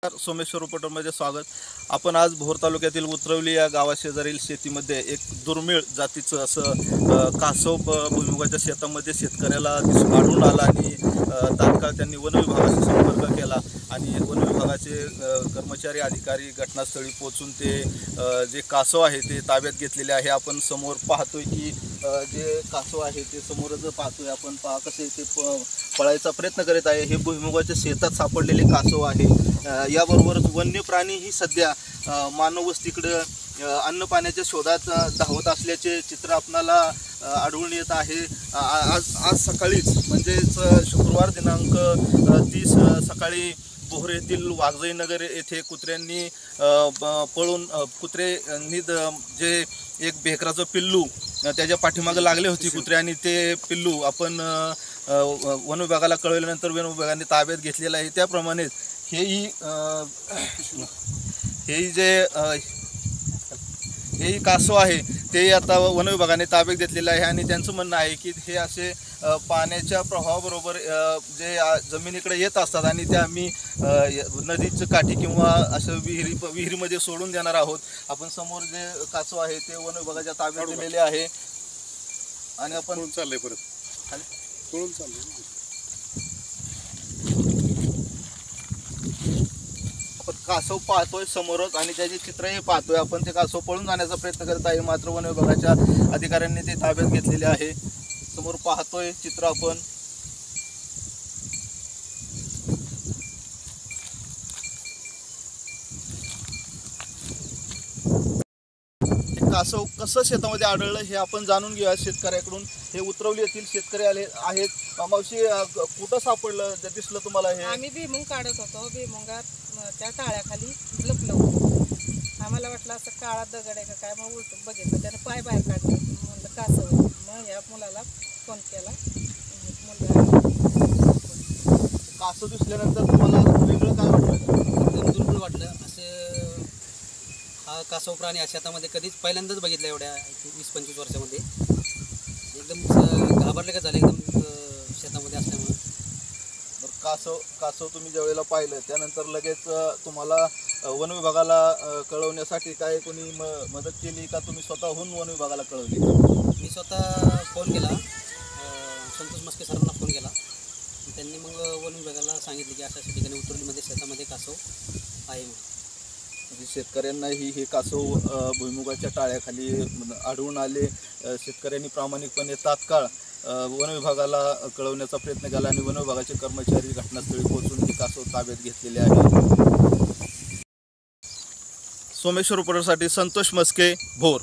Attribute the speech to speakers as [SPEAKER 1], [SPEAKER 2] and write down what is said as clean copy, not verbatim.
[SPEAKER 1] नमस्कार, सोमेश्वर रिपोर्टरमध्ये स्वागत। आपण आज भोर तालुक्यातील उतरवली या गावाशेजारील शेतीमध्ये एक दुर्मिळ जातीचं असं कासव भुईमुगाच्या शेतामध्ये शेतकऱ्याला आढळून आला आणि तात्काळ त्यांनी वन विभागाशी संपर्क केला आणि वन विभागाचे कर्मचारी अधिकारी घटनास्थळी पोहोचून ते जे कासव आहे ते ताब्यात घेतलेले आहे। आपण समोर पाहतोय की जे कासव आहे ते समोरच पाहतोय आपण, पहा कसे ते पळायचा प्रयत्न करीत आहे। हे भुईमुगाच्या शेतात सापडलेले कासव आहे। याबरोबरच वन्य प्राणी ही सध्या मानव वस्तीकडे अन्न पाण्याच्या शोधात धावत असल्याचे चित्र आपणाला आढळून येत आहे। आज सकाळीच म्हणजेच शुक्रवार दिनांक 30 सकाळी बोहर येथील वाघजाई नगर येथे कुत्र्यांनी पळून कुत्र्यांनी जे एक बेकराचं पिल्लू त्याच्या पाठीमागे लागले होते कुत्रे आणि ते पिल्लू आपण वन विभागाला कळवल्यानंतर वन विभागाने ताब्यात घेतलेलं आहे। त्याप्रमाणेच हेही कासव आहे ते आता वन विभागाने ताब्यात घेतलेलं आहे आणि त्यांचं म्हणणं आहे की हे असे पाण्याच्या प्रवाहाबरोबर जे जमिनीकडे येत असतात आणि ते आम्ही नदीच्या काठी किंवा असं विहिरीमध्ये सोडून देणार आहोत। आपण समोर जे कासव आहे ते वन विभागाच्या ताब्यात दिलेले आहे आणि आपण
[SPEAKER 2] चाललंय परत पळून चाललंय।
[SPEAKER 1] आपण कासव पाहतोय समोरच आणि त्याचे चित्रही पाहतोय आपण। ते कासव पळून जाण्याचा प्रयत्न करत आहे, मात्र वन विभागाच्या अधिकाऱ्यांनी ते ताब्यात घेतलेले आहे। समोर पाहतोय चित्र आपण। कासव कसं शेतामध्ये आढळलं हे आपण जाणून घेऊया शेतकऱ्याकडून। हे उतरवली येथील शेतकरी आले आहेत। मावशी, कुठं सापडलं दिसलं तुम्हाला? हे
[SPEAKER 3] आम्ही भुईमुग काढत होतो, भुईमुगात त्या टाळ्याखाली लपलो होतो। आम्हाला वाटलं असं काळा दगड आहे का काय, मग उलटून बघितलं त्याने पाय बाहेर काढले, म्हणलं कासव। मग या मुलाला फोन केला,
[SPEAKER 1] कासव दिसल्यानंतर तुम्हाला वेगळं काय वाटलं?
[SPEAKER 4] दुर्मिळ वाटलं। असं हा कासव प्राणी शेतामध्ये कधीच पहिल्यांदाच बघितलं एवढ्या 20-25 वर्षामध्ये। एकदम घाबरले का झाले एकदम शेतामध्ये असल्यामुळे।
[SPEAKER 1] कासव तुम्ही ज्या वेळेला पाहिलं त्यानंतर लगेच तुम्हाला वन विभागाला कळवण्यासाठी काय कोणी मदत केली का तुम्ही स्वतःहून वन विभागाला कळवली?
[SPEAKER 4] मी स्वतः फोन केला, संतोष मस्के सरांना फोन केला। त्यांनी मग वन विभागाला सांगितले की अशा ठिकाणी उतरलीमध्ये शेतामध्ये कासव आहे म्हणून।
[SPEAKER 1] म्हणजे शेतकऱ्यांनाही हे कासव भुईमुगाच्या टाळ्याखाली आढळून आले। शेतकऱ्यांनी प्रामाणिकपणे तात्काळ वन विभागाला कळवण्याचा प्रयत्न केला आणि वन विभागाचे कर्मचारी घटनास्थळी पोहोचून हे कासव ताब्यात घेतलेले आहे। सोमेश्वर रिपोर्टरसाठी संतोष मस्के, भोर।